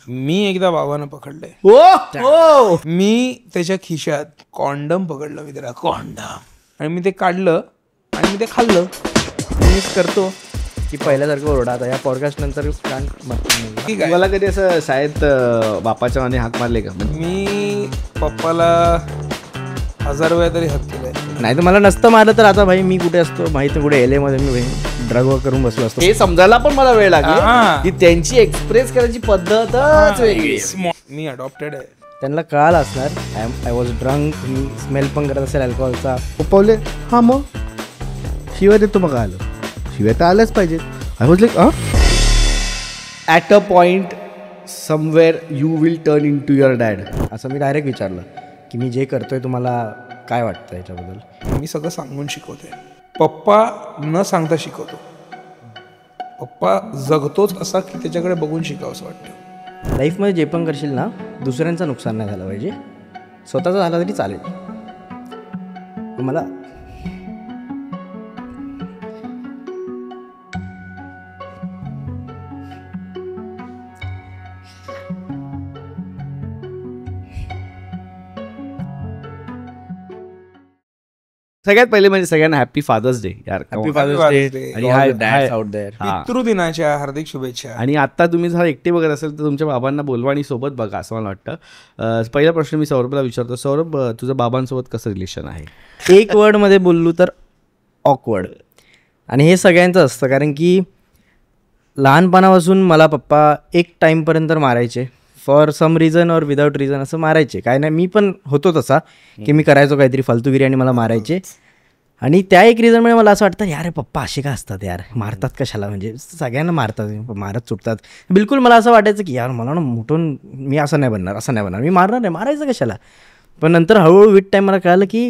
मी एकदा बाबांना पकडलंय. मी त्याच्या खिशात कॉन्डम पकडलं, मी त्याला कॉन्डम, आणि मी ते काढलं आणि मी ते खाल्लं. मिस करतो की पहिल्यासारखं ओरडा आता या पॉडकास्ट नंतर मला कधी असं शाळेत बापाच्या माने हाक मारले का? मी पप्पाला 1000 वेळा तरी हाक केलाय. नाही तर मला नसतं मारलं तर आता भाई मी कुठे असतो माहिती, कुठे LA मध्ये मी ड्रग वर्क करून बसलो असतो. हे समजायला पण मला वेळ लागला की त्यांची एक्सप्रेस करायची पद्धतच वेगळी. मी अडॉप्टेड आहे. त्यांना कळालं असणार I was drunk, me smell पण करत असेल अल्कोहोलचा. पप्पावले हा मग शिवाय देतो, मग आलं शिवाय तर आलंच पाहिजे. I was like at a point somewhere you will turn in to your dad. असं मी डायरेक्ट विचारलं की मी जे करतोय तुम्हाला काय वाटतं याच्याबद्दल. मी सगळं सांगून शिकवते. पप्पा न सांगता शिकवतो. पप्पा जगतोच असा की त्याच्याकडे बघून शिकावं असं वाटतं. लाईफमध्ये जे पण करशील ना, दुसऱ्यांचं नुकसान नाही झालं पाहिजे, स्वतःचं झालं तरी चालेल. मला सगळ्यात पहिले म्हणजे सगळ्यांना हॅपी फादर्स डे यार. हॅपी फादर्स डे आणि हा डॅड्स आउट देअर. पितृदिनाच्या हार्दिक शुभेच्छा. आणि आता तुम्ही जर एकटे बघत असेल तर तुमच्या बाबांना बोलवा आणि सोबत बघा असं मला वाटतं. पहिला प्रश्न मी सौरभला विचारतो. सौरभ, तुझं बाबांसोबत कसं रिलेशन आहे? एक वर्डमध्ये बोललो तर ऑकवर्ड. आणि हे सगळ्यांचं असतं, कारण की लहानपणापासून मला पप्पा एक टाईमपर्यंत मारायचे, फॉर सम रिझन और विदाऊट रिझन असं मारायचे. काय नाही, मी पण होतो तसा की मी करायचो काहीतरी फालतूगिरी आणि मला मारायचे. आणि त्या एक रिझनमुळे मला असं वाटतं यार पप्पा असे का असतात यार, मारतात कशाला, म्हणजे सगळ्यांना मारतात, मारत सुटतात. बिलकुल मला असं वाटायचं की यार मला ना मोठून मी असं नाही बनणार, असं नाही बनणार, मी मारणार नाही, मारायचं कशाला. पण नंतर हळूहळू विथ टाईम मला कळालं की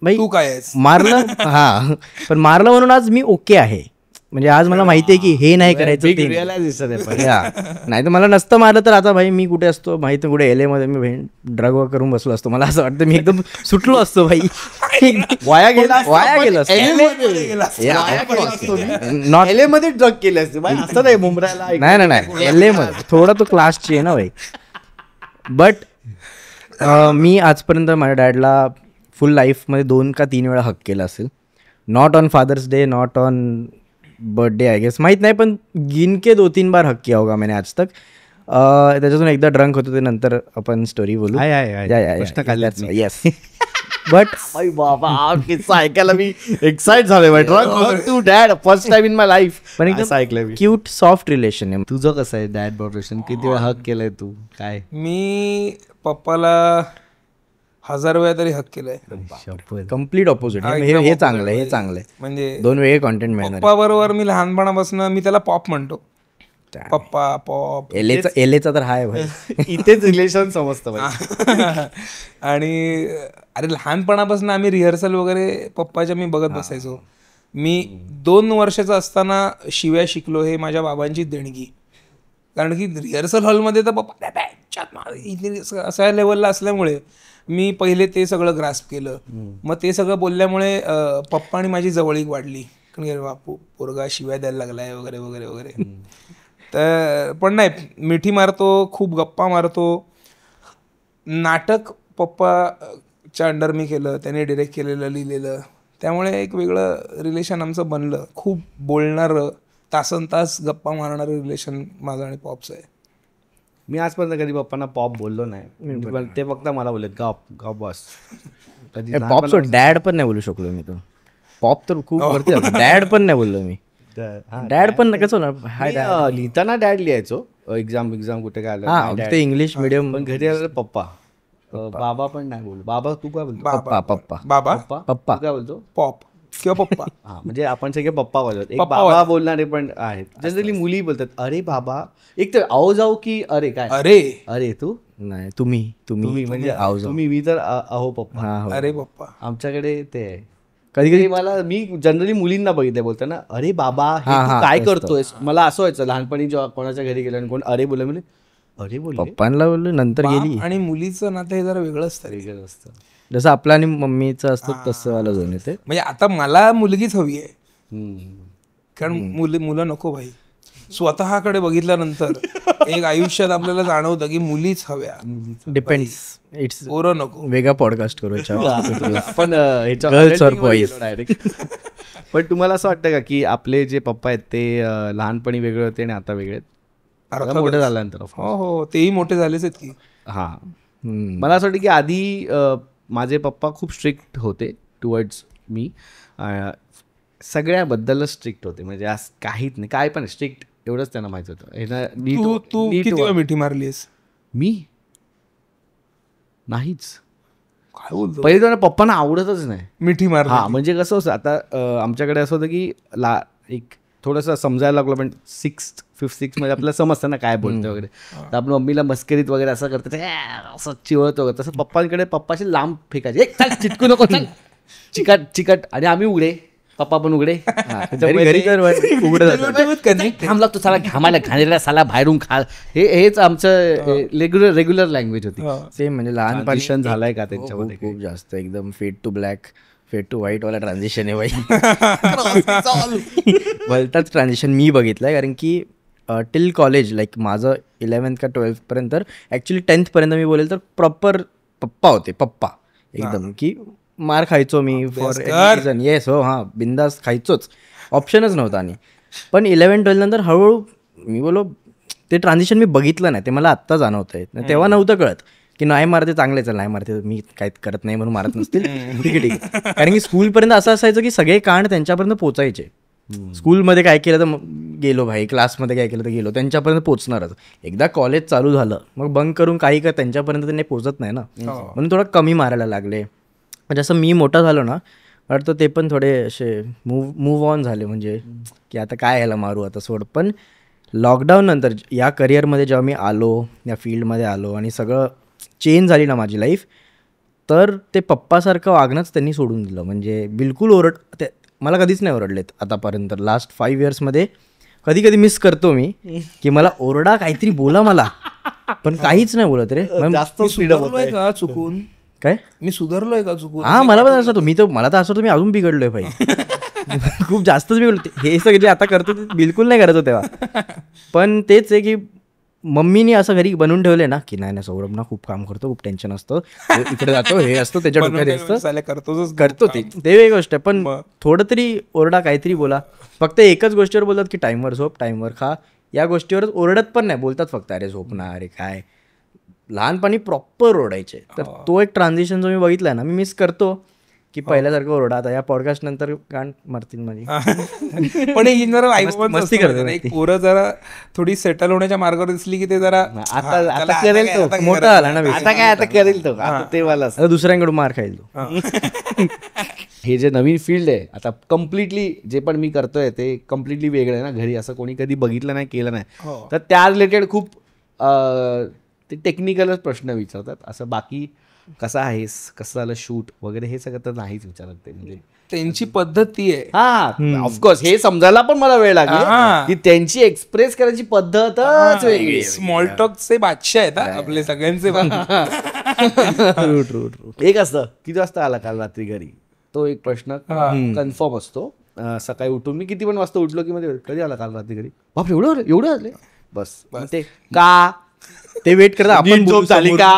भाई तू काय आहेस? मारलं हां, पण मारलं म्हणून आज मी ओके आहे. म्हणजे आज मला माहिती आहे की हे नाही करायचं, नाही तर मला नसतं मारलं तर आता भाई मी कुठे असतो माहिती, कुठे LA मध्ये मी ड्रग वर्क करून बसलो असतो. मला असं वाटतं मी एकदम सुटलो असतो भाई, वाया गेलो नॉट LA मध्ये ड्रग केले असते असं नाही, मुंबईला नाही LA मध्ये थोडा तो क्लासची आहे ना भाई. बट मी आजपर्यंत माझ्या डॅडला फुल लाईफमध्ये 2 का 3 वेळा हक केला असेल. Not on Father's Day, not on birthday I guess, माहीत नाही, पण गिनके 2-3 बार हक किया होगा मैंने आज तक. त्याच्यातून एकदा ड्रंक होतो, ते नंतर आपण स्टोरी बोलू. येस. बट बाबा किस्सा ऐकायला मी एक्साइट झालोय. To dad first time in my life. पण एकदम ऐकलं क्यूट सॉफ्ट रिलेशन आहे. तुझं कसं आहे डॅड बॉय रिलेशन? किती वेळा हक केलंय तू? काय? मी पप्पाला 1000 वेळा तरी हक केलाय. Complete opposite. हे चांगलं आहे, हे चांगलं आहे. म्हणजे 2 वेगळे कॉन्टेंट मिळणार. पप्पा बरोबर मी लहानपणापासून मी त्याला पॉप म्हणतो. पप्पा पॉप. एलेचा तर हाय भाई. इथेच रिलेशन समजतं भाई. आणि अरे लहानपणापासून आम्ही रिहर्सल वगैरे पप्पाच्या मी बघत बसायचो. मी 2 वर्षाचा असताना शिव्या शिकलो, हे माझ्या बाबांची देणगी. कारण की रिहर्सल हॉलमध्ये तर पप्पा अशा लेवलला असल्यामुळे मी पहिले ते सगळं ग्रास्प केलं. मग ते सगळं बोलल्यामुळे पप्पा आणि माझी जवळीक वाढली. कारण बापू पोरगा शिव्या द्यायला लागलाय वगैरे वगैरे वगैरे. तर पण नाही, मिठी मारतो, खूप गप्पा मारतो. नाटक पप्पाच्या अंडर मी केलं, त्याने डिरेक्ट केलेलं, लिहिलेलं. त्यामुळे एक वेगळं रिलेशन आमचं बनलं. खूप बोलणारं, तासन तास गप्पा मारणारं रिलेशन माझं आणि पॉपचं आहे. मी आजपर्यंत कधी पप्पांना पॉप बोललो नाही. ते फक्त मला बोलले गप बॉस. पॉपचं डॅड पण नाही बोलू शकलो मी. तो पॉप तर खूप वरती जातो, डॅड पण नाही बोललो मी. डॅड पण कसं होणार? लिहिताना डॅड लिहायचो. एक्झाम कुठे काय आलं ते इंग्लिश मिडियम. पण घरी आलं पप्पा. बाबा पण नाही बोललो. बाबा तू काय बोलतो? पप्पा काय बोलतो? पॉप किंवा पप्पा. म्हणजे आपण सगळे पप्पा बोलतो. एक बाबा बोलणारे पण आहेत. जनरली मुली बोलतात अरे बाबा. एक तर आओ जाऊ की अरे काय अरे तू नाही तुम्ही म्हणजे तुम्ही. मी तर अहो पप्पा. अरे पप्पा आमच्याकडे ते आहे. कधी मी जनरली मुलींना बघितलं बोलताना अरे बाबा काय करतोय. मला असं व्हायचं लहानपणी जेव्हा कोणाच्या घरी गेलं आणि कोण अरे बोलले म्हणजे अरे बोलले, पप्पांना बोललो, नंतर गेली. आणि मुलीचं नातं हे जरा वेगळं असतं. जसं आपलं आणि मम्मीचं असतं तसं मला जाऊन येते. म्हणजे आता मला मुलगीच हवी आहे, कारण मुलं नको भाई. स्वतःकडे बघितल्यानंतर एक आयुष्यात आपल्याला जाणवतं की मुलीच हव्या, डिपेंड्स. इट्स पोरं नको. वेगळा पॉडकास्ट करू याच्यावर. पण Girls or boys? पण तुम्हाला असं वाटतं का की आपले जे पप्पा आहेत ते लहानपणी वेगळे होते आणि आता वेगळे आहेत मोठे झाल्यानंतर? हो हो, तेही मोठे झालेच आहेत की. हां, मला असं वाटतं की आधी माझे पप्पा खूप स्ट्रिक्ट होते टुवर्ड्स मी, सगळ्याबद्दलच स्ट्रिक्ट होते, म्हणजे असं काहीच नाही, काय पण स्ट्रिक्ट एवढंच त्यांना माहित होतं. तू किती वेळा मिठी मारलीस? मी नाहीच. काय बोलतो? पहिले तर पप्पांना आवडतच नाही मिठी मारली. हां, म्हणजे कसं होतं आता आमच्याकडे असं होतं की एक थोडंसं समजायला लागलं, पण 6th 5th 6th मध्ये आपल्याला समजतं ना काय बोलतं वगैरे, तर आपण मम्मीला मस्करीत वगैरे असं करतं, असं चिवळतो वगैरे, तसं पप्पांकडे पप्पाशी लांब फेकायचे, चल चिटकू नको, चल चिकट चिकट, आणि आम्ही उघडे, पप्पा पण उघडे. घरी तर उघडं जातं. घाम लागतो साला, घामायला घाणेरडा साला बाहेरून खा, हेच आमचं रेग्युलर लँग्वेज होती. सेम, म्हणजे लहानपणी Transition झालंय का त्यांच्यामध्ये? खूप जास्त, एकदम फेड टू ब्लॅक फेड टू व्हाईट वाला ट्रान्झिशन आहे बाई. भलताच ट्रान्झिशन मी बघितलंय, कारण की टिल कॉलेज, लाईक माझं 11th का 12th पर्यंत, ॲक्च्युली 10th पर्यंत मी बोलेल तर प्रॉपर पप्पा होते, पप्पा एकदम, की मार खायचो मी फॉर रिझन. येस, हो, हां, बिंदास खायचोच, ऑप्शनच नव्हता. आणि पण 11-12 नंतर हळूहळू मी बोलो ते ट्रान्झिशन मी बघितलं नाही, ते मला आत्ता जाणवत आहे. तेव्हा नव्हतं कळत की नाही मारते चांगले, चल नाही मारते, मी काय करत नाही म्हणून मारत नसतील, ठीक आहे ठीक आहे. कारण की स्कूलपर्यंत असं असायचं की सगळे कांड त्यांच्यापर्यंत पोचायचे. स्कूलमध्ये काय केलं तर गेलो भाई, क्लासमध्ये काय केलं तर गेलो, त्यांच्यापर्यंत पोचणारच. एकदा कॉलेज चालू झालं मग बंक करून काही का त्यांच्यापर्यंत त्यांनी पोचत नाही ना, म्हणून थोडं कमी मारायला लागले. जसं मी मोठा झालो ना, वाटतं ते पण थोडे असे मूव ऑन झाले, म्हणजे की आता काय ह्याला मारू आता सोड. पण लॉकडाऊन नंतर या करिअरमध्ये जेव्हा मी आलो, या फील्डमध्ये आलो आणि सगळं चेंज झाली ना माझी लाईफ, तर ते पप्पासारखं वागणंच त्यांनी सोडून दिलं. म्हणजे बिलकुल ते मला कधीच नाही ओरडलेत आतापर्यंत. लास्ट 5 yearsमध्ये कधी कधी मिस करतो मी की मला ओरडा, काहीतरी बोला मला, पण काहीच नाही बोलत रे. जास्त सुधारलोय का चुकून? काय मी सुधारलोय का चुकून? हां, मला पण असं मला तर असं होतं मी अजून बिघडलोय भाई. खूप जास्तच बिघडलो. हे सगळं जे आता करतो ते बिलकुल नाही करायचो तेव्हा. पण तेच आहे की मम्मीनी असं घरी बनवून ठेवले ना की नाही सौरभ ना खूप काम करतो, खूप टेन्शन असतं, इकडे जातो, हे असतं त्याच्या डोक्यात असतं, करतो ते वेगळी गोष्ट आहे. पण थोडं तरी ओरडा, काहीतरी बोला. फक्त एकच गोष्टीवर बोलतात की टाईमवर झोप, टाईमवर खा, या गोष्टीवरच ओरडत पण नाही, बोलतात फक्त अरे झोप ना, अरे काय. लहानपणी प्रॉपर ओरडायचे. तर तो एक ट्रान्झिशन जो मी बघितला ना, मी मिस करतो की पहिल्यासारखं ओरडा. आता या पॉडकास्ट नंतर गाण मारतील माझी. पण मस्ती करते. पोरं जरा थोडी सेटल होण्याच्या मार्गावर दिसली की ते जरा आता करेल तो, मोठा झाला ना, आता काय आता करेल तो, ते मला आता दुसऱ्यांकडून मार खाईल तो. हे जे नवीन फील्ड आहे आता, कम्प्लिटली जे पण मी करतोय ते कम्प्लिटली वेगळं आहे ना. घरी असं कोणी कधी बघितलं नाही, केलं नाही, तर त्या रिलेटेड खूप ते टेक्निकलच प्रश्न विचारतात. असं बाकी कसा आहेस, कसं झालं शूट वगैरे, हे सगळं तर नाहीच विचारत ते. म्हणजे त्यांची पद्धत ती आहे. हा, ऑफकोर्स हे समजायला पण मला वेळ लागला की त्यांची एक्सप्रेस करायची पद्धतच वेगळी. स्मॉल टॉकचे बादशाह आहेत आपले सगळ्यांचे. ट्रू. एक असतं किती वाजता आला काल रात्री घरी, तो एक प्रश्न कन्फर्म असतो. सकाळी उठून मी किती पण वाजता उठलो की मध्ये कधी आला काल रात्री घरी, बाप एवढं आले, बस. ते का ते वेट करता आपण झोप झाली का.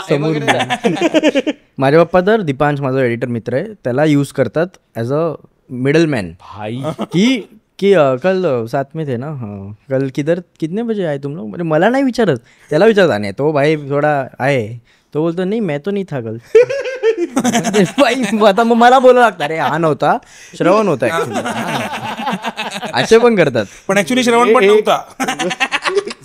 माझे पप्पा तर दीपांश, माझा एडिटर मित्र आहे, त्याला यूज करतात ॲज अ मिडल मॅन. भाई की कल 7 में थे ना, कल कितने बजे आए तुम लोग, म्हणजे मला नाही विचारत, त्याला विचारत. आणि तो भाई थोडा आहे, तो बोलतो नाही मैं तो नहीं था कल. आता मग मला बोलावं लागतं, अरे हा नव्हता, श्रवण होता. असे पण करतात, पण ऍक्च्युली श्रवण पण नव्हता.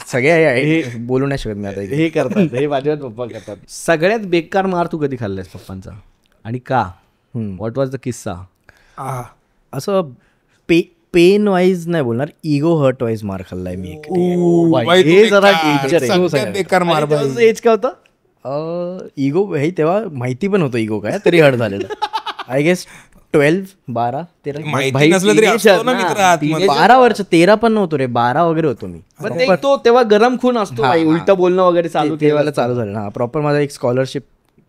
सगळे बोलू नाही शकत मी आता. हे करतात, हे माझ्यावर पप्पा करतात. सगळ्यात बेकार मार तू कधी खाल्लायस पप्पांचा आणि का, व्हॉट वॉज द किस्सा? असं पेन वाईज नाही बोलणार, इगो हर्ट वाईज मार खाल्लाय मी. हे जरा डेंजर आहे. बेकार मार. एज काय होतं? इगो हे तेव्हा माहिती पण होतं इगो काय तरी हर्ट झालेलं. आय गेस 12-13 माहिती नसलं तरी असतो ना मित्र आतमध्ये. 12 वर्ष, 13 पण नव्हतो रे, 12 वगैरे होतो मी. पण ते तो तेव्हा गरम खून असतो, उलट बोलणं वगैरे चालू तेव्हा चालू झालं ना. प्रॉपर माझा एक स्कॉलरशिप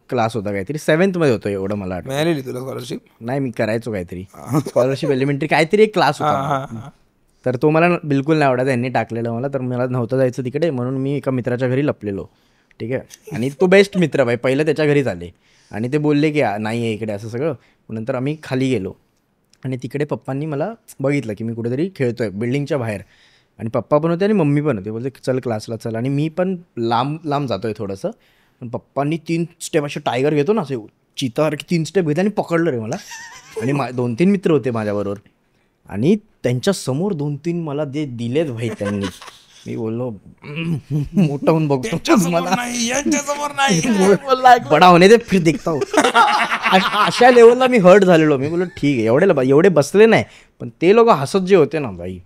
क्लास होता, काहीतरी 7th मध्ये होतो एवढं मला आठवतं. मिळालेली तुला स्कॉलरशिप? नाही, मी करायचो काहीतरी स्कॉलरशिप एलिमेंटरी काहीतरी एक क्लास होता. तर तो मला बिलकुल नाही आवडायचा, यांनी टाकलेलं मला, तर मला नव्हतं जायचं तिकडे, म्हणून मी एका मित्राच्या घरी लपलेलो. ठीक आहे, आणि तो बेस्ट मित्र भाई, पहिलं त्याच्या घरीच आले आणि ते बोलले की नाही आहे इकडे असं सगळं. नंतर आम्ही खाली गेलो आणि तिकडे पप्पांनी मला बघितलं की मी कुठेतरी खेळतोय बिल्डिंगच्या बाहेर, आणि पप्पा पण होते आणि मम्मी पण होते. बोलते चल क्लासला चल, आणि मी पण लांब जातोय थोडंसं, पण पप्पांनी 3 स्टेप असे टायगर घेतो ना, असे चितासारखी 3 स्टेप घेते आणि पकडलं रे मला. आणि 2-3 मित्र होते माझ्याबरोबर, आणि त्यांच्या समोर 2-3 मला जे दिलेत भाई त्यांनी. मी बोललो मोठा होऊन बघतो मला, बडा होणे ते फिर देखता हो. अशा लेवलला मी हर्ट झालेलो. मी बोललो ठीक आहे, एवढे बसले नाही, पण ते लोक हसत जे होते ना भाई,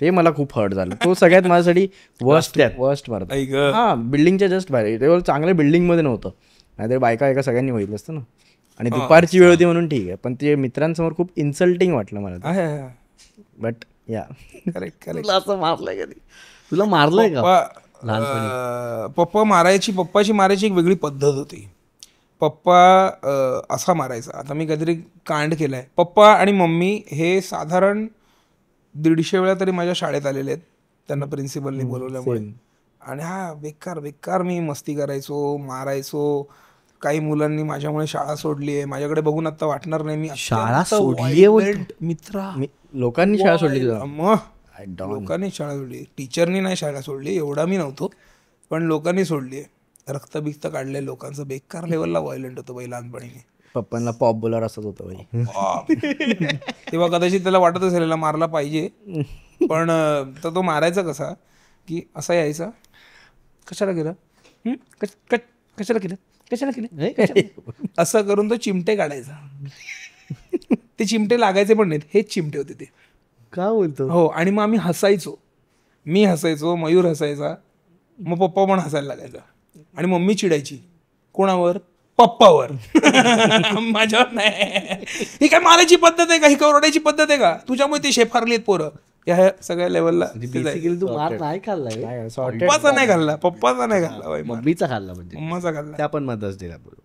ते मला खूप हर्ट झालं. तो सगळ्यात माझ्यासाठी वर्स्ट मारत. हां, बिल्डिंगच्या जस्ट बाहेर. ते चांगल्या बिल्डिंगमध्ये नव्हतं, नाहीतर बायका एका सगळ्यांनी बघितलं असतं ना. आणि दुपारची वेळ होती म्हणून ठीक आहे, पण ते मित्रांसमोर खूप इन्सल्टिंग वाटलं मला. बट या करेक्ट. तुला असं मारलंय कधी? तुला मारलंय का पप्पाची मारायची एक वेगळी पद्धत होती. पप्पा असा मारायचा. आता मी काहीतरी कांड केलाय. पप्पा आणि मम्मी हे साधारण 150 वेळा तरी माझ्या शाळेत आलेले आहेत, त्यांना प्रिन्सिपलनी बोलवल्यामुळे. आणि बेकार मी मस्ती करायचो, मारायचो. काही मुलांनी माझ्यामुळे शाळा सोडली आहे. माझ्याकडे बघून आता वाटणार नाही मी शाळा सोडली मित्रा. लोकांनी शाळा सोडली मग लोकांनी शाळा सोडली, टीचरनी नाही शाळा सोडली, एवढा मी नव्हतो, पण लोकांनी सोडली आहे. रक्तबिक्त काढलंय लोकांचं. बेकार लेवलला व्हायलंट होतं बाई लहानपणी. पप्पांना पॉप बोलर असंच होतं भाई. तेव्हा कदाचित त्याला वाटत असेल याला मारला पाहिजे, पण तर तो मारायचा कसा की असा यायचा, कशाला केलं, कशाला केलं असं करून तो चिमटे काढायचा. ते चिमटे लागायचे पण नाहीत, हेच चिमटे होते ते. का बोलतो? हो. आणि मग आम्ही हसायचो, मी हसायचो, मयूर हसायचा, मग पप्पा पण हसायला लागायचा. आणि मम्मी चिडायची. कोणावर? पप्पावर. माझ्यावर नाही. ही काय मारायची पद्धत आहे का? ही काय ओरडायची पद्धत आहे का? तुझ्यामुळे ती शेफारली आहेत पोरं. या सगळ्या लेवलला तू मार नाही खाल्लाय? पप्पाचा नाही खाल्ला बाई. मम्मीचा खाल्ला, म्हणजे मम्माचा खाल्ला. त्या पण मदत दिला बोलू.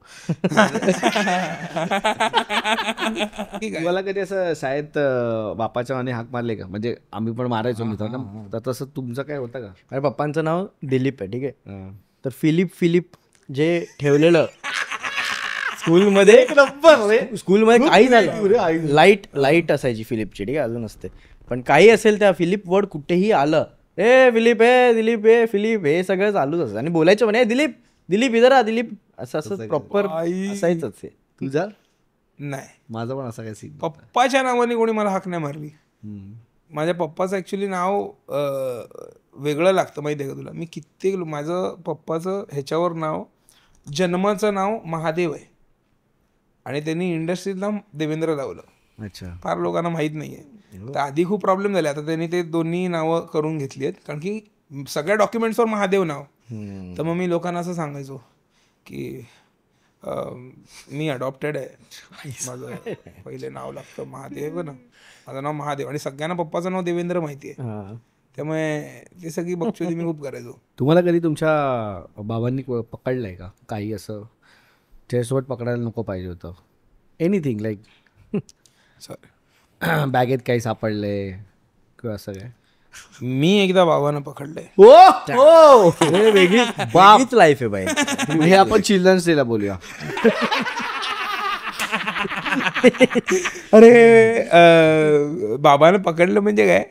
मला कधी असं शाळेत बापाच्या माने हाक मारले का? म्हणजे आम्ही पण मारायचो मित्रांना, तर तसं तुमचं काय होतं का? माझ्या पप्पांचं नाव दिलीप आहे. ठीक आहे, तर फिलिप जे ठेवलेलं स्कूलमध्ये काही झालं, लाईट असायची फिलिपची. ठीक आहे, अजून असते, पण काही असेल त्या फिलिप वर्ड कुठेही आलं, फिलिप दिलीप फिलिप, हे सगळं चालूच असतं. आणि बोलायचं म्हणे दिलीप इधर आ, दिलीप, असं प्रॉपर असायचंच. तुझा नाही, माझं पण असं काय सीन. पप्पाच्या नावाने कोणी मला हाक नाही मारली. माझ्या पप्पाचं ॲक्च्युली नाव वेगळं लागतं, माहिती आहे का तुला? मी कित्येक माझं पप्पाचं ह्याच्यावर नाव, जन्माचं नाव महादेव आहे, आणि त्यांनी इंडस्ट्रीतला देवेंद्र लावलं. अच्छा. फार लोकांना माहीत नाही आहे. तर आधी खूप प्रॉब्लेम झाले. आता त्यांनी ते दोन्ही नावं करून घेतली आहेत, कारण की सगळ्या डॉक्युमेंट्सवर महादेव नाव. तर मग मी लोकांना असं सांगायचो की मी अडॉप्टेड आहे, माझं पहिले नाव लागतं महादेव ना, माझं नाव महादेव, आणि सगळ्यांना पप्पाचं नाव देवेंद्र माहिती आहे. त्यामुळे ती सगळी बघचोदी मी खूप करायचो. तुम्हाला कधी तुमच्या बाबांनी पकडलंय का काही असं त्याच्यासोबत पकडायला नको पाहिजे होतं? एनिथिंग लाईक बॅगेत काही सापडले किंवा असं काय? मी एकदा बाबांना पकडलंय. वेगळीच लाईफ आहे बाई. हे आपण चिल्ड्रन्स डेला बोलूया. अरे बाबांना पकडलं म्हणजे काय,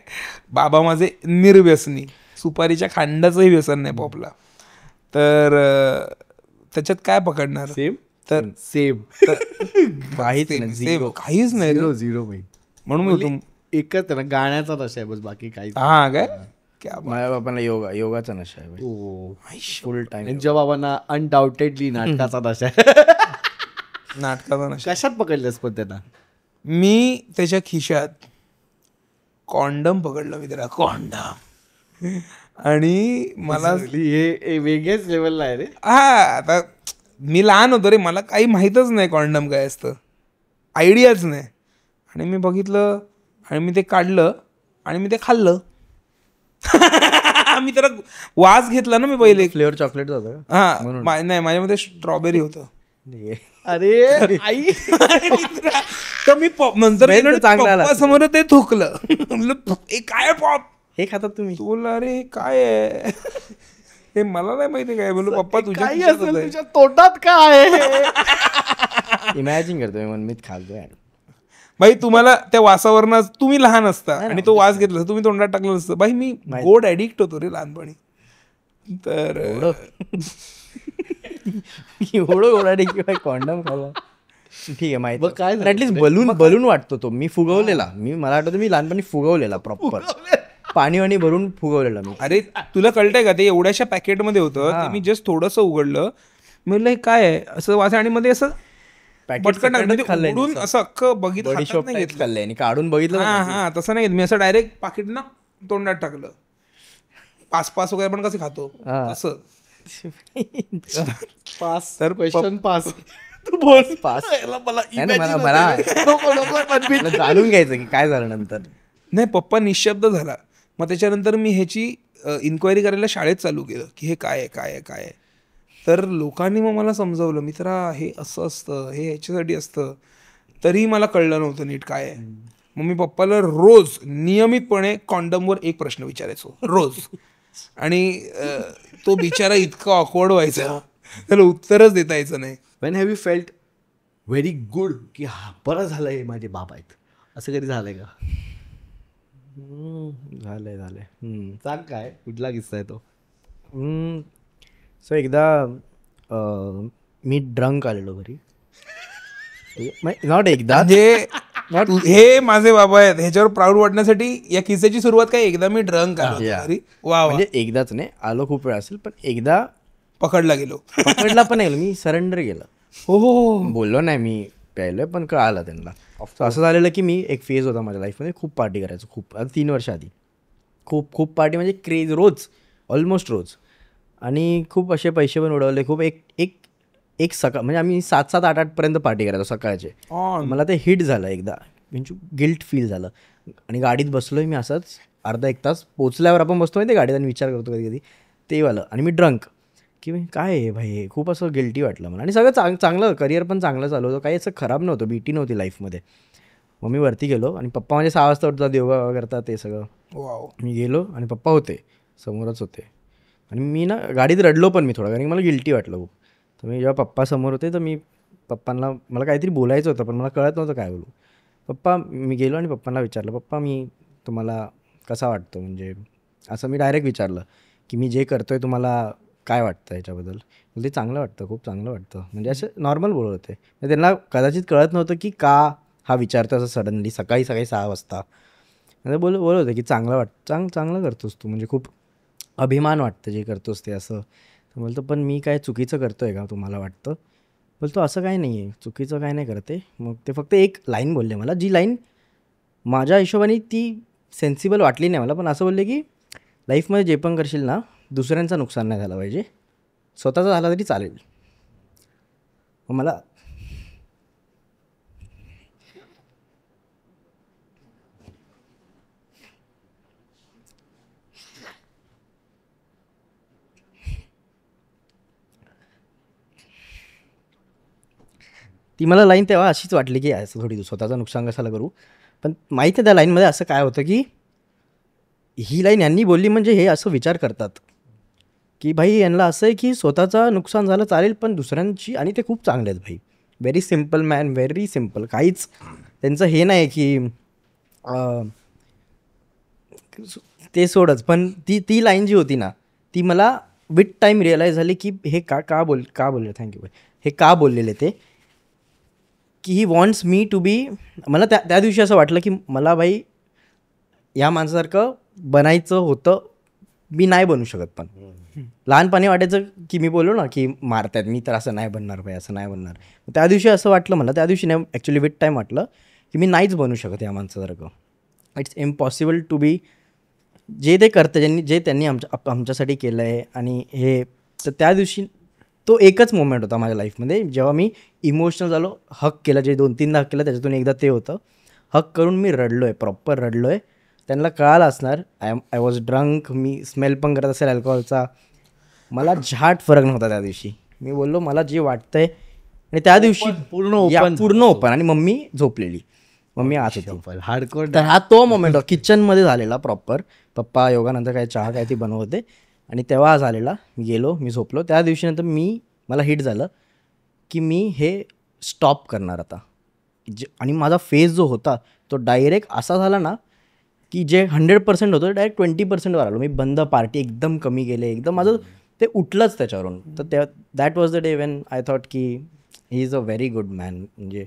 बाबा माझे निर्व्यसनी, सुपारीच्या खांडाचंही व्यसन नाही पॉपला. तर त्याच्यात काय पकडणार? सेम काहीच नाही, झिरो. म्हणून एकच ना गाण्याचा नशा आहे बस, बाकी काही. हा काय, माझ्या बाबांना योगाचा नशा आहे फुल टाइम. त्यांच्या बाबांना अनडाउटेडली नाटकाचा नशा आहे. नाटकाचा नशा. कशात पकडलंस पण त्यांना? मी त्याच्या खिशात कॉन्डम पकडलं, मी त्याला कॉन्डम. आणि मला हे वेगळ्याच लेवलला आहे रे. हा, आता मी लहान होतो रे, मला काही माहीतच नाही कॉन्डम काय असतं, आयडियाच नाही. आणि मी बघितलं आणि मी ते काढलं आणि मी ते खाल्लं. मी त्याला वास घेतला ना मी पहिले. फ्लेवर चॉकलेट होतं. हा, नाही, माझ्यामध्ये स्ट्रॉबेरी होतं. अरे आई तर मी नंतर चांगला आला. समोर ते थुकलं. म्हणलं, "हे काय पॉप?" हे खातात तुम्ही? तू बोलला, "अरे हे काय आहे?" हे मला नाही माहिती काय. बोललो, "पप्पा तुझ्या काही खिशात असेल होतं." तुझ्या तोंडात काय इमॅजिन करतोय मग मीच खाल्लोय. भाई तुम्हाला त्या वासावरनं तुम्ही लहान असता आणि तो वास घेतला तुम्ही तोंडात टाकलं नसतं. भाई मी गोड ऍडिक्ट होतो रे लहानपणी. तर एवढं गोडाडे किंवा कॉन्डम खावा ठीक आहे माहिती. मग काय झालं? ऍटलीस्ट बलून वाटतो तो. मी फुगवलेला. मला आठवतं मी लहानपणी फुगवलेला प्रॉपर पाणी वाणी भरून फुगवलेला मी. अरे तुला कळतंय का ते एवढ्याशा पॅकेटमध्ये होतं ते मी जस्ट थोडंसं उघडलं. म्हणलं हे काय आहे असं वास आणि मध्ये असं पटकन टाकलं उडून असं अख्खं बघितलं हातात नाही घेतलं. खाल्लंय आणि काढून बघितलं. हा तसं नाही घेत मी. असं डायरेक्ट पाकिट ना तोंडात टाकलं. पास वगैरे पण कसं खातो असं. पास तर क्वेश्चन पास तू बोल पास. मला जाणून घ्यायचं की काय झालं नंतर. नाही पप्पा निशब्द झाला. मग त्याच्यानंतर मी ह्याची इन्क्वायरी करायला शाळेत चालू केलं की हे काय आहे काय आहे काय आहे. तर लोकांनी मग मला समजवलं मित्रा हे असं असतं हे ह्याच्यासाठी असतं. तरीही मला कळलं नव्हतं नीट काय आहे. मग मी पप्पाला रोज नियमितपणे कॉन्डमवर एक प्रश्न विचारायचो रोज. आणि तो बिचारा इतका ऑकवर्ड व्हायचा त्याला उत्तरच देता यायचं नाही. Wien have you felt very good की हा बरं झालं हे माझे बाबा आहेत असं कधी झालंय का? झालंय. सांग काय कुठला किस्सा आहे तो? सो एकदा मी ड्रंक आलेलो घरी. नॉट एकदा हे माझे बाबा आहेत ह्याच्यावर प्राऊड वाटण्यासाठी या किस्स्याची सुरुवात काय एकदा मी ड्रंक आलो. वा म्हणजे एकदाच नाही आलो खूप वेळ असेल पण एकदा पकडला गेलो. पकडला पण नाही मी सरेंडर केलं. हो बोललो नाही मी प्यायलोय पण कळालं त्यांना. असं झालेलं की मी एक फेज होता माझ्या लाईफमध्ये खूप पार्टी करायचो खूप. आता 3 वर्ष आधी खूप पार्टी म्हणजे क्रेज रोज ऑलमोस्ट रोज. आणि खूप असे पैसे पण उडवले खूप. एक सकाळ म्हणजे आम्ही 7-8 पर्यंत पार्टी करायचो सकाळचे. मला ते हिट झालं एकदा म्हणजे गिल्ट फील झालं. आणि गाडीत बसलोय मी असंच अर्धा 1 तास. पोचल्यावर आपण बसतो माहिती गाडीत आणि विचार करतो कधी कधी ते वालं. आणि मी ड्रंक की काय आहे भाई खूप असं गिल्टी वाटलं मला. आणि सगळं चांगलं करिअर पण चांगलं चालू होतं काही असं खराब नव्हतं बीटी नव्हती लाईफमध्ये. मग मी वरती गेलो आणि पप्पा म्हणजे 6 वाजता उठतात योगा करतात ते सगळं. मी गेलो आणि पप्पा होते समोरच होते. आणि मी ना गाडीत रडलो पण मी थोडं कारण की मला गिल्टी वाटलं खूप. तर मी जेव्हा पप्पा समोर होते तर मी पप्पांना मला काहीतरी बोलायचं होतं पण मला कळत नव्हतं काय बोलू. पप्पा मी गेलो आणि पप्पांना विचारलं पप्पा मी तुम्हाला कसा वाटतो म्हणजे असं मी डायरेक्ट विचारलं की मी जे करतो आहे तुम्हाला काय वाटतं याच्याबद्दल. ते चांगलं वाटतं खूप चांगलं वाटतं म्हणजे असं नॉर्मल बोलत होते. त्यांना कदाचित कळत नव्हतं की का हा विचारतो असं सडनली सकाळी 6 वाजता. बोलत होते की चांगलं वाटतं चांगलं करतोस तू म्हणजे खूप अभिमान वाटतं जे करतोस ते असं. तर बोलतो पण मी काय चुकीचं करतो आहे का तुम्हाला वाटतं? बोलतो असं काय नाही आहे चुकीचं काय नाही करते. मग ते फक्त एक लाईन बोलले मला जी लाईन माझ्या हिशोबाने ती सेन्सिबल वाटली नाही मला. पण असं बोलले की लाईफमध्ये जे पण करशील ना दुसऱ्यांचं नुकसान नाही झालं पाहिजे स्वतःचं झालं तरी चालेल. मग मला ती मला लाईन तेव्हा अशीच वाटली की असं थोडी स्वतःचं नुकसान कशाला करू. पण माहीत आहे त्या लाईनमध्ये असं काय होतं की ही लाईन यांनी बोलली म्हणजे हे असं विचार करतात की भाई यांना असं आहे की स्वतःचं नुकसान झालं चालेल पण दुसऱ्यांची. आणि ते खूप चांगले आहेत भाई. Very simple man very simple. काहीच त्यांचं हे नाही की ते सोडच. पण ती लाईन जी होती ना ती मला विथ टाईम रिअलाईज झाली की हे का बोलले थँक्यू भाई हे का बोललेले ते की he wants me to be. मला त्या दिवशी असं वाटलं की मला भाई या माणसासारखं बनायचं होतं. मी नाही बनू शकत. पण लहानपणी वाटायचं की मी बोललो ना की मारतात मी तर असं नाही बनणार भाई असं नाही बनणार. त्या दिवशी असं वाटलं मला त्या दिवशी नाही ॲक्च्युली विथ टाईम वाटलं की मी नाहीच बनू शकत या माणसासारखं. It's impossible to B J ते करतं जे त्यांनी आमच्यासाठी केलं आहे. आणि हे तर त्या दिवशी तो एकच मोमेंट होता माझ्या लाईफमध्ये जेव्हा मी इमोशनल झालो. हक केला जे 2-3दा हक केला त्याच्यातून एकदा ते होतं. हक करून मी रडलो आहे प्रॉपर रडलो आहे. त्यांना कळालं असणार I was drunk. Me smell पण करत असेल अल्कोहोलचा. मला झाट फरक नव्हता त्या दिवशी. मी बोललो मला जे वाटतंय आणि त्या दिवशी पूर्ण पूर्ण ओपन आणि मम्मी झोपलेली, मम्मी आत होती. हार्डकोर. तर हा तो मोमेंट किचनमध्ये झालेला प्रॉपर. पप्पा योगानंतर काय चहा काय ती बनवत होते आणि तेव्हा झालेला. मी गेलो, मी झोपलो. त्या दिवशी नंतर मला हिट झालं की मी हे स्टॉप करणार आता. आणि माझा फेस जो होता तो डायरेक्ट असा झाला ना की जे 100% होतं डायरेक्ट 20%वर आलो. मी बंद, पार्टी एकदम कमी गेले, एकदम माझं ते उठलंच त्याच्यावरून. तर that was the day when I thought की he is a very good man. म्हणजे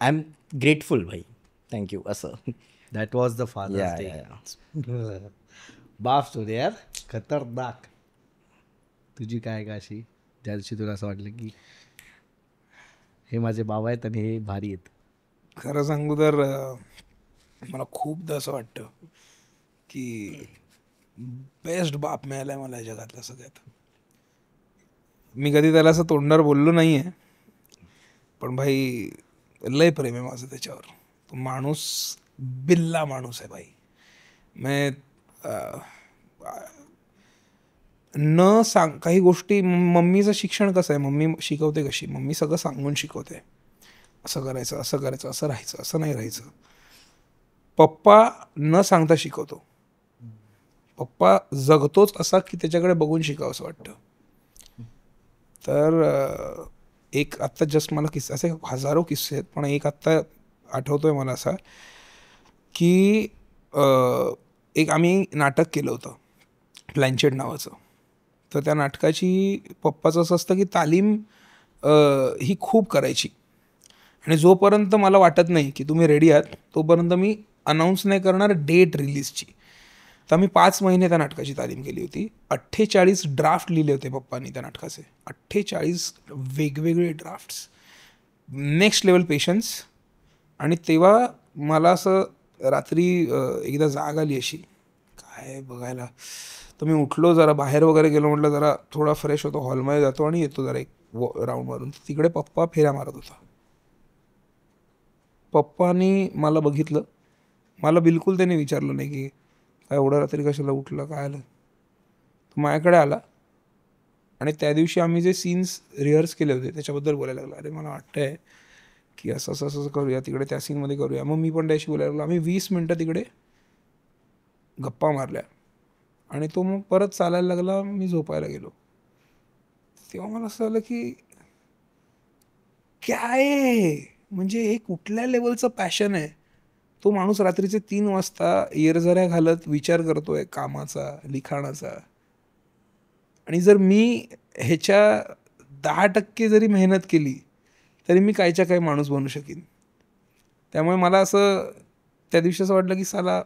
आय एम ग्रेटफुल भाई, थँक्यू असं. That was the father's day. बाप स्टोरी यार, खतरनाक. तुझी काय का अशी त्या दिवशी तुला असं वाटलं की हे माझे बाबा आहेत आणि हे भारी आहेत? खरं सांगू तर मला खूपदा असं वाटतं की बेस्ट बाप मिळालाय मला या जगातल्या सगळ्यात. मी कधी त्याला असं तोंडावर बोललो नाही आहे, पण भाई लय प्रेम आहे माझं त्याच्यावर. तो माणूस बिल्ला माणूस आहे भाई. मी न सांग काही गोष्टी. मम्मीचं शिक्षण कसं आहे, मम्मी शिकवते कशी, मम्मी सगळं सांगून शिकवते. असं करायचं, असं करायचं, असं राहायचं, असं नाही राहायचं. पप्पा न सांगता शिकवतो. पप्पा जगतोच असा की त्याच्याकडे बघून शिकावं असं वाटतं. तर एक आत्ता जस्ट मला किस्से, असे हजारो किस्से आहेत, पण एक आत्ता आठवतोय मला असा की एक आम्ही नाटक केलं होतं प्लॅनचेट नावाचं. तर त्या नाटकाची पप्पाचं असं असतं की तालीम ही खूप करायची, आणि जोपर्यंत मला वाटत नाही की तुम्ही रेडी आहात तोपर्यंत मी अनाऊन्स नाही करणार डेट रिलीजची. तर आम्ही 5 महिने त्या नाटकाची तालीम केली होती. 48 ड्राफ्ट लिहिले होते पप्पांनी त्या नाटकाचे. 48 वेगवेगळे ड्राफ्ट्स. Next level patience. आणि तेव्हा मला असं रात्री एकदा जाग आली अशी काय बघायला. तर मी उठलो, जरा बाहेर वगैरे गेलो, म्हटलं जरा थोडा फ्रेश होतो, हॉलमध्ये जातो आणि येतो जरा एक राऊंड मारून. तिकडे पप्पा फेऱ्या मारत होता. पप्पानी मला बघितलं. मला बिलकुल त्यांनी विचारलं नाही की काय एवढं रात्री कशाला उठलं, काय आलं. तो माझ्याकडे आला आणि त्या दिवशी आम्ही जे सीन्स रिहर्स केले होते त्याच्याबद्दल बोलायला लागला. अरे मला वाटतंय की असं असं असं करूया, तिकडे त्या सीनमध्ये करूया. मग मी पण त्याशी बोलायला लागलो. आम्ही 20 मिनटं तिकडे गप्पा मारल्या आणि तो मग परत चालायला लागला. मी झोपायला गेलो. तेव्हा मला असं झालं की काय म्हणजे हे कुठल्या लेवलचं पॅशन आहे. तो माणूस रात्रीचे 3 वाजता येरझऱ्या घालत विचार करतोय कामाचा, लिखाणाचा. आणि जर मी ह्याच्या 10% जरी मेहनत केली तरी मी कायच्या काय माणूस बनू शकीन. त्यामुळे मला असं त्या दिवशी असं वाटलं की साला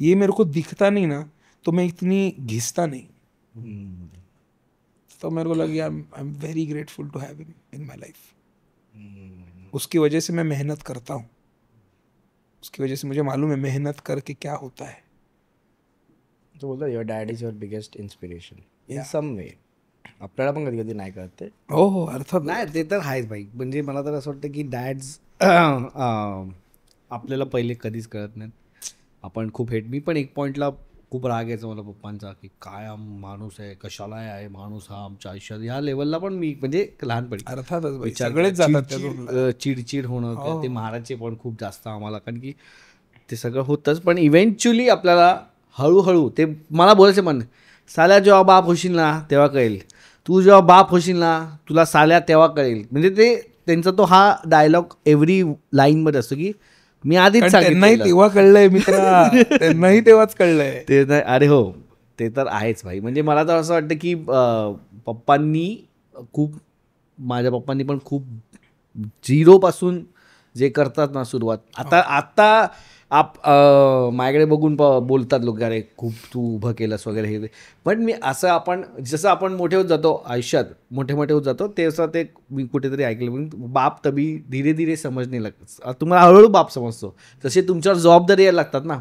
ये मेरे को दिखता नहीं ना तो मैं इतनी घिसता नहीं. तो मेरे को लगा I am very grateful to have him in my life. उसकी वजह से मैं मेहनत करता हूँ. उसकी वजह से मुझे मालूम है मेहनत करके क्या होता है. तो बोलतो your dad is your biggest inspiration in some way. आपल्याला पण कधी कधी नाही कळत ते. हो हो अर्थात. नाही ते तर आहेच भाई. म्हणजे मला तर असं वाटतं की डॅड्स आपल्याला पहिले कधीच कळत नाहीत. आपण खूप मी पण एक पॉईंटला खूप राग यायचा मला पप्पांचा की काय माणूस आहे, कशाला आहे माणूस हा आमच्या आयुष्यात. ह्या लेवलला पण मी म्हणजे लहानपणी अर्थातच सगळेच जातात. चिडचिड होणं, ते मारायचे पण खूप जास्त आम्हाला, कारण की ते सगळं होतंच. पण इव्हेंच्युअली आपल्याला हळूहळू ते मला बोलायचं म्हण, साल्या जेव्हा बाप होशील ना तेव्हा कळेल, तू जेव्हा बाप होशील ना तुला साल्या तेव्हा कळेल. म्हणजे ते त्यांचा तो हा डायलॉग एव्हरी लाईनमध्ये असतो की मी आधीच नाही तेव्हा कळलंय मित्रा, त्यांनाही तेव्हाच कळलंय ते. नाही अरे हो ते तर आहेच भाई. म्हणजे मला तर असं वाटतं की माझ्या पप्पांनी पण खूप 0पासून जे करतात ना सुरुवात, आता माझ्याकडे बघून बोलतात लोक अरे खूप तू उभं केलंस वगैरे हे. पण मी असं जसं आपण मोठे होत जातो आयुष्यात, मोठे होत जातो तेव्हा ते मी कुठेतरी ऐकलं, बाप तभी धीरे धीरे समजणे लागतं. तुम्हाला हळूहळू बाप समजतो, तसे तुमच्यावर जबाबदारी यायला लागतात ना.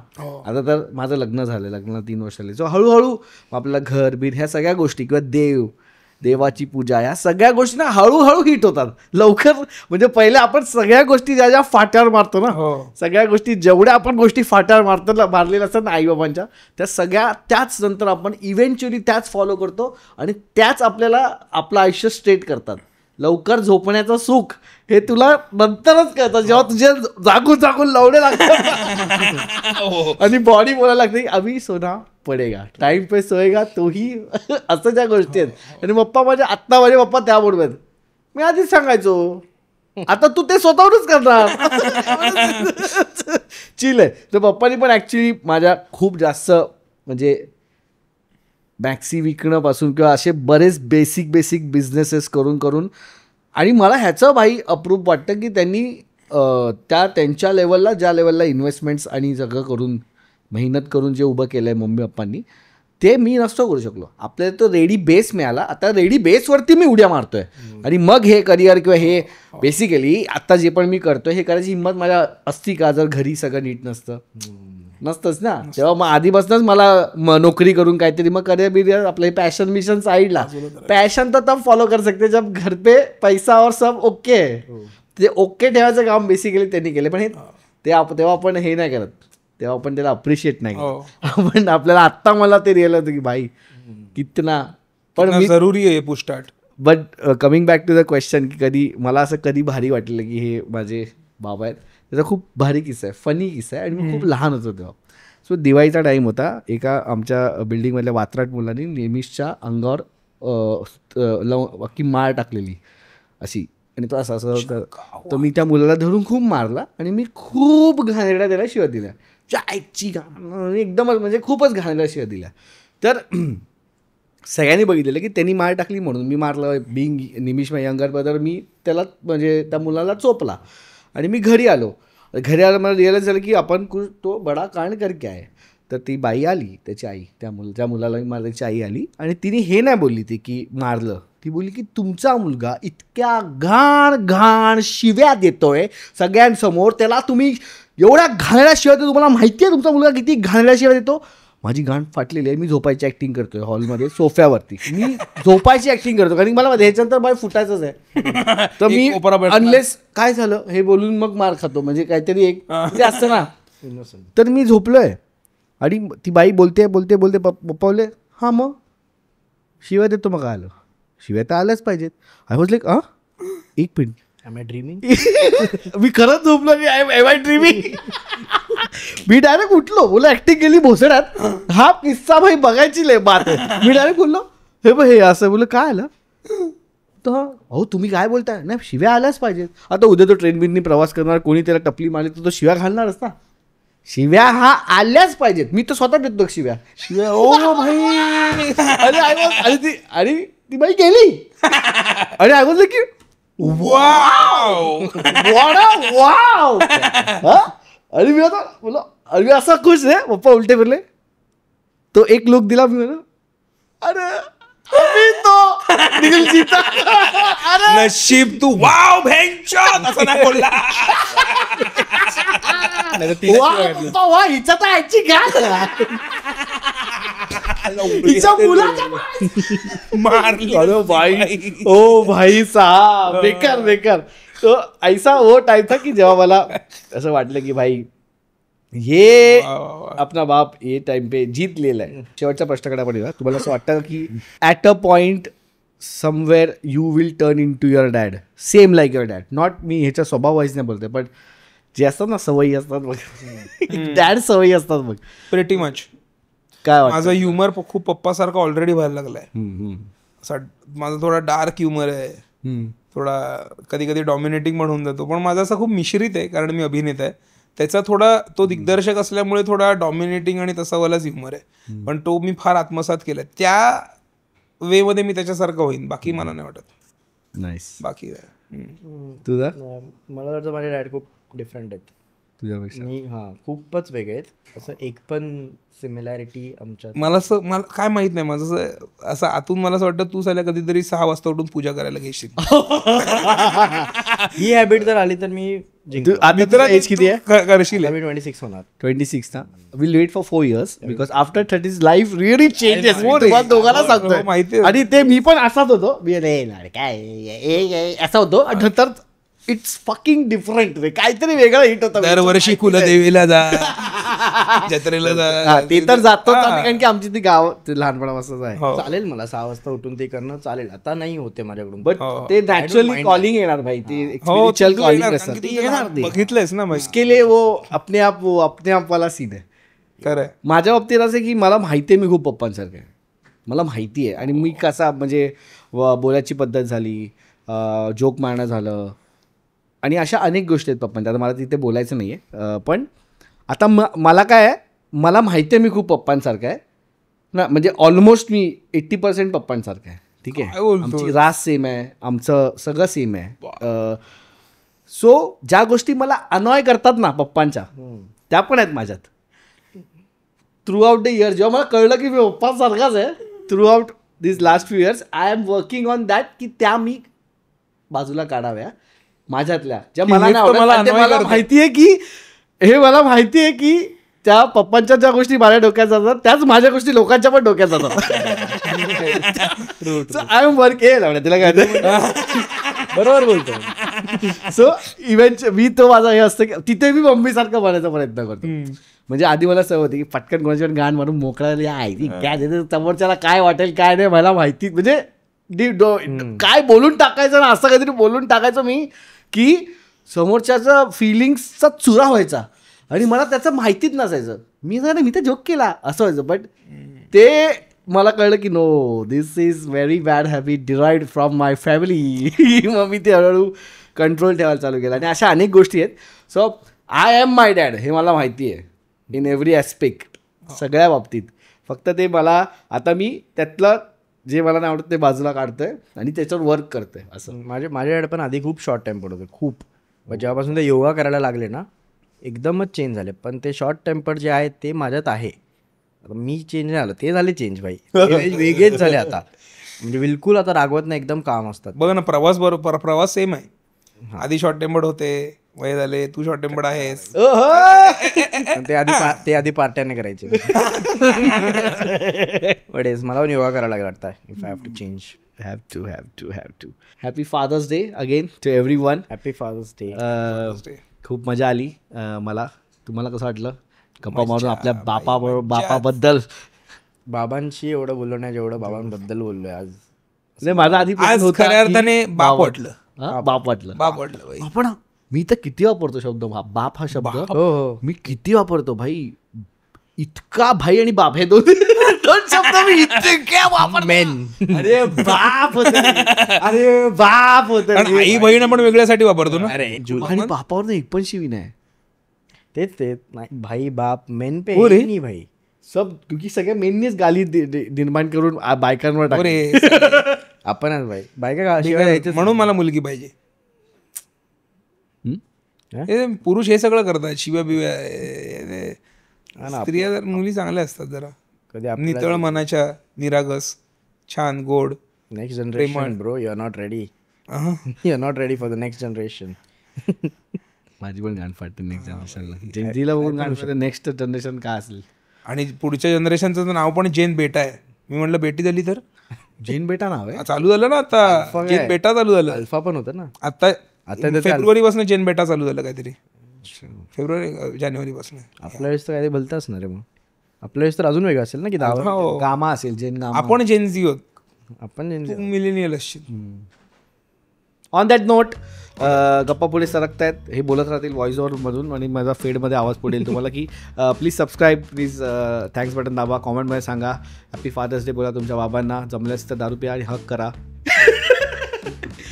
आता तर माझं लग्न झालं, लग्नाला 3 वर्ष झाले. सो हळूहळू आपल्याला घर बीर ह्या सगळ्या गोष्टी किंवा देवाची पूजा या सगळ्या गोष्टी ना हळूहळू हिट होतात लवकर. म्हणजे पहिले आपण सगळ्या गोष्टी ज्या फाट्यावर मारतो ना, सगळ्या गोष्टी जेवढ्या आपण गोष्टी फाट्यावर मारलेल्या असतात ना आईबाबांच्या, त्या सगळ्या त्याच नंतर आपण इव्हेंच्युअली त्याच फॉलो करतो आणि त्याच आपल्याला आपलं आयुष्य स्ट्रेट करतात. लवकर झोपण्याचं सुख हे तुला नंतरच कळतं, जेव्हा तुझे जागून जागून लावणे लागतात आणि बॉडी बोलायला लागते अभि सोना पडेगा, टाइम पे सोएगा तोही, असं ज्या गोष्टी आहेत. आणि माझे पप्पा त्या बोलतात, मी आधीच सांगायचो, आता तू ते स्वतःहूनच करणार. चिल आहे. तर पप्पानी पण ॲक्च्युली माझ्या खूप जास्त म्हणजे मॅक्सी विकणंपासून किंवा असे बरेच बेसिक बिझनेसेस करून आणि मला ह्याचं भाई अप्रूप वाटतं की त्यांनी त्यांच्या लेवलला ज्या लेवलला इन्व्हेस्टमेंट्स आणि सगळं करून मेहनत करून जे उभं केलं आहे मम्मी पप्पांनी, ते मी नसतो करू शकलो. आपल्याला तो रेडी बेस मिळाला, आता रेडी बेसवरती मी उड्या मारतोय आणि मग हे करिअर किंवा हे बेसिकली आता जे पण मी करतोय हे करायची हिंमत माझ्या असती का जर घरी सगळं नीट नसतंच ना. तेव्हा मग आधीपासूनच मला नोकरी करून काहीतरी मग करिअर आपलं पॅशन मिशन साईडला, पॅशन तर तब फॉलो कर सकते जब घर पे पैसा और सब ओके. ते ओके ठेवायचं काम बेसिकली त्यांनी केलं, पण हे तेव्हा आपण हे नाही करत, तेव्हा आपण त्याला अप्रिशिएट नाही करत. आपण आपल्याला आत्ता मला ते रिअल होतं की भाई कितना, पण जरुरी आहे push start. But coming back to the question की कधी मला असं कधी भारी वाटलेलं की हे माझे बाबा आहेत, त्याचा खूप भारी किस्सा आहे, फनी किस्सा आहे. आणि मी खूप लहान होतो तेव्हा. सो दिवाळीचा टाईम होता, एका आमच्या बिल्डिंगमधल्या वात्राट मुलांनी नेहमीच्या अंगावर अख्खी माळ टाकलेली अशी, आणि तो असं तर मी त्या मुलाला धरून खूप मारला आणि मी खूप घाणेरड्या त्याला शिव्या दिल्या, चायची घाण एकदमच म्हणजे खूपच घाणेरड्या शिव्या दिल्या. तर सगळ्यांनी बघितलेलं की त्यांनी माळ टाकली म्हणून मी मारलं. बिंग निमिष माय यंगर ब्रदर, मी त्याला म्हणजे त्या मुलाला चोपला. आणि मी घरी आलो मला रिअलाईज झालं की आपण तो बडा कांड करके आहे. तर ती बाई आली, त्याची आई, त्या मुलाला मारायची आई आली आणि तिने हे नाही बोलली ती की मारलं, ती बोलली की तुमचा मुलगा इतक्या घाण शिव्या देतोय सगळ्यांसमोर, त्याला तुम्ही एवढ्या घाणेरड्या शिव्या देतो, तुम्हाला माहिती आहे तुमचा मुलगा किती घाणेरड्या शिव्या देतो. माझी गांड फाटलेली आहे, मी झोपायची ॲक्टिंग करतोय हॉलमध्ये सोफ्यावरती, मी झोपायची ॲक्टिंग करतो कारण मला ह्याच्यानंतर मला फुटायचंच आहे. तर मी अनलेस काय झालं हे बोलून मग मार खातो, म्हणजे काहीतरी एक ते असतं ना. तर मी झोपलोय आणि ती बाई बोलते पप्पा बोलले हां मग शिव्या देतो, मग आलं शिव्या तर आल्याच पाहिजेत. आय वॉज लाईक एक मिनिट, एम आय ड्रीमिंग? मी खरंच झोपलो, एम आय ड्रीमिंग? मी डायरेक्ट उठलो, बोला ऍक्टिंग केली भोसड्यात, हा किस्सा भाई बघायची लय बात आहे. मी डायरेक्ट बोललो हे असं बोललं काय आलं, तर अहो तुम्ही काय बोलताय, नाही शिव्या आल्याच पाहिजेत. आता उद्या तो ट्रेन बिननी प्रवास करणार, कोणी त्याला टपली मारली तर तो शिव्या घालणारच ना. शिव्या हा आल्याच पाहिजेत, मी तर स्वतः देतो शिव्या ओ भाई. आणि ती बाई गेली आणि आय वॉज लाईक की वाव. आणि मी आता बोला अरे असा खुश आहे. पप्पा उलटे फिरले, तो एक लुक दिला, मी म्हणा अरे तो दिलजीता, नशीब तू वाव भेंचोद असं नाही बोलला. हिचा तर आयची का हिच्या मुलाच्या मारली. अरे भाई ओ भाई साहब बेकार. तो ऐसा वो टाइम था की जेव्हा मला असं वाटलं की भाई हे अपना बाप ये टाइम पे जीत लिहिलं आहे. शेवटच्या प्रश्नाकडे आपण येऊया. तुम्हाला असं वाटतं की at a point somewhere you will turn in to your dad same like your dad, not मी ह्याच्या स्वभाव वाईज नाही बोलतोय, पण जे असतात ना सवयी असतात बघ, डॅड सवयी असतात बघ, प्रेटी मच. काय वाटतं? माझा ह्युमर खूप पप्पासारखा ऑलरेडी व्हायला लागलाय. असा माझा थोडा डार्क ह्युमर आहे, थोडा कधी कधी डॉमिनेटिंग पण होऊन जातो, पण माझा असा खूप मिश्रित आहे कारण मी अभिनेता आहे. त्याचा थोडा तो दिग्दर्शक असल्यामुळे थोडा डॉमिनेटिंग आणि तसा वालाच ह्युमर आहे, पण तो मी फार आत्मसात केलाय. त्या वे मध्ये मी त्याच्यासारखं होईन, बाकी मला नाही वाटत. नाईस. बाकी तुझा? मला वाटतं माझे डॅड खूप डिफरंट आहेत तुझ्यापेक्षा. मी खूपच वेगळे आहेत. असं एक पण सिमिलॅरिटी आमच्यात मला काय माहित नाही, माझं असं आतून मला असं वाटतं तू साल्या कधीतरी 6 वाजता उठून पूजा करायला घेशील. ही हॅबिट जर आली तर मी आता एज किती आहे? करशील. 26 होणार. 26 ना. Will wait for 4 years because after 30 life really changes. दोघांना सांगतोय माहिती. आणि ते मी पण असाच होतो, मी काय असा होतो. नंतर इट्स फकिंग डिफरंट रे, काहीतरी वेगळं हिट होतं. दरवर्षी कुलदेवीला जा, जत्रेला जा. ते तर जातो कारण की आमची ती गाव लहानपणापासूनच आहे. हो. चालेल मला 6 वाजता उठून ते करणं चालेल. आता नाही होते माझ्याकडून. बट ते नॅचरली कॉलिंग येणार भाई, ती हो, स्पिरिच्युअल तू कॉलिंग येणार, असतं कारण की ते तू येणार ते. बघितलंयस ना भाई. उसके लिए वो अपने आप वाला सीन आहे. खरंय. माझ्या बाबतीत असं आहे की मला माहिती आहे मी खूप पप्पांसारखं आहे, मला माहिती आहे. आणि मी कसा म्हणजे बोलायची पद्धत झाली, जोक मारणं झालं आणि अशा अनेक गोष्टी आहेत पप्पांच्या. आता मला तिथे बोलायचं नाही आहे, पण आता मला काय आहे, मला माहिती आहे मी खूप पप्पांसारखं आहे ना, म्हणजे ऑलमोस्ट मी 80% पप्पांसारखं आहे. ठीक काय आहे, बोलतोय? आमची रास सेम आहे, आमचं सगळं सेम आहे. सो ज्या गोष्टी मला अनॉय करतात ना पप्पांच्या, त्या पण आहेत माझ्यात. थ्रू आउट द इयर जेव्हा मला कळलं की मी पप्पांसारखाच आहे, through out this last few years I am working on that, की त्या मी बाजूला काढाव्या माझ्यातल्या, ज्या मला हेच नाही तर मला आवडत. annoy मला करतं. माहिती आहे की हे मला माहिती आहे की त्या पप्पांच्या ज्या गोष्टी माझ्या डोक्यात जातात त्याच माझ्या गोष्टी लोकांच्या पण डोक्यात जातात. आय एम वर्क तिला काय बरोबर बोलतो. सो इव्हेंट मी तो माझा हे असतं की तिथे मी मम्मीसारखं बनायचा प्रयत्न करतो. म्हणजे आधी मला सवय होती की पटकन कोणाची पण गाण म्हणून मोकळा आहे, काय देते समोरच्याला काय वाटेल काय नाही मला माहिती, म्हणजे काय बोलून टाकायचं ना, असं काहीतरी बोलून टाकायचं मी की समोरच्याचा फिलिंग्सचा चुरा व्हायचा आणि मला त्याचं माहितीच नसायचं. मी तर जोक केला असं व्हायचं. बट ते मला कळलं की no, this is very bad habit derived from my family. मग मी ते हळूहळू कंट्रोल ठेवायला चालू केलं आणि अशा अनेक गोष्टी आहेत. So I am my dad हे मला माहिती आहे इन एव्हरी ॲस्पेक्ट, सगळ्या बाबतीत. फक्त ते मला आता मी त्यातलं जे मला नाही आवडत ते बाजूला काढतोय आणि त्याच्यावर वर्क करतोय. असं माझ्याकडे पण आधी खूप शॉर्ट टेम्पर्ड होते, खूप. जेव्हापासून ते योगा करायला लागले ना एकदमच चेंज झाले. पण ते शॉर्ट टेम्पर्ड जे आहे ते माझ्यात आहे. आता मी चेंज नाही झालं, ते झाले चेंज भाई, वेगळेच झाले आता. म्हणजे बिलकुल आता रागवत नाही, एकदम काम असतात. बघ ना, प्रवास सेम आहे. आधी शॉर्ट टेम्पर्ड होते, वय झाले, तू शॉर्ट टेम्पर्ड आहेस. ते आधी पार्ट्याने करायचे. बट मला पण योगा करायला लागला वाटतं. If I have to change, have to. Happy Father's Day again to everyone. Happy Father's Day. खूप मजा आली मला. तुम्हाला कसं वाटलं गप्पा मारून आपल्या बापाबद्दल? बाबांशी एवढं बोललो नाही जेवढं बाबांबद्दल बोललोय आज. नाही, माझा आधी खऱ्या अर्थाने बाप वाटलं. बाप वाटलं भाई. आपण मी तर किती वापरतो शब्द बाप हा शब्द. हो, मी किती वापरतो भाई, इतका भाई आणि बाप हे दोन शब्द मी इतके वापरतो. मेन. अरे बाप होत, अरे बाप होत. आई बहीण आपण वेगळ्यासाठी वापरतो ना. अरे आणि बापावर एक पण शिवी नाही. तेच नाही भाई बाप मेन पे हो रे. नाही भाई सब क्योंकि सगळ्या मेननीच गाली निर्माण करून बायकांवर टाकली. अरे आपणच भाई बायका शिवाय द्यायचं. म्हणून मला मुलगी पाहिजे. हे पुरुष हे सगळं करतात, शिव्या बिव्या. स्त्रिया जर मुली चांगल्या असतात, जरा कधी नितळ मनाच्या, निरागस, छान, गोड. Next generation bro, you are not ready. You are not ready for the next generation. माझी पण गाण फाटते नेक्स्ट जनरेशनला. जेनजीला बघून गाण फाटते, नेक्स्ट जनरेशन काय असेल. आणि पुढच्या जनरेशनचं नाव पण जेन बेटा आहे. मी म्हटलं बेटी झाली तर जेन बेटा नाव आहे. चालू झालं ना आता, जेन बेटा चालू झालं अल्फा पण होतं ना आता. फेब्रुवारी पासून जेन बेटा चालू झालं काहीतरी, जानेवारी पासून. आपल्या वेळेस तर काय भलतं असणार आहे. मग आपल्या वेळेस तर अजून वेगळं असेल ना की हो. गामा असेल, जेन गामा. आपण जेनझी होत, आपण मिलेनियल असशील. ऑन दॅट नोट गप्पा पुढे सरकतायत, हे बोलत राहतील व्हॉइस ओव्हर मधून आणि माझा फेडमध्ये आवाज पडेल तुम्हाला की please subscribe, please thanks button दाबा, कॉमेंटमध्ये सांगा हॅपी फादर्स डे बोला तुमच्या बाबांना, जमल्यास तर दारू प्या आणि हक करा.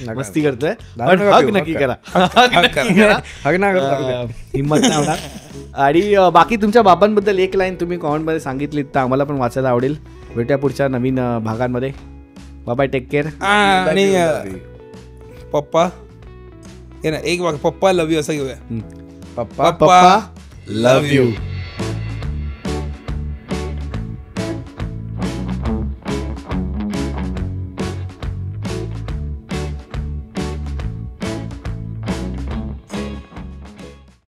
मस्ती करतोय, हक नक्की करा. हिंमत नाही होणार. आणि बाकी तुमच्या बाबांबद्दल एक लाईन तुम्ही कॉमेंटमध्ये सांगितलीत तर आम्हाला पण वाचायला आवडेल. भेटूया पुढच्या नवीन भागांमध्ये. Bye, take care. आणि पप्पा हे ना, एक वाक्य, पप्पा लव्ह यू असं घेऊया. पप्पा पप्पा लव्ह यू.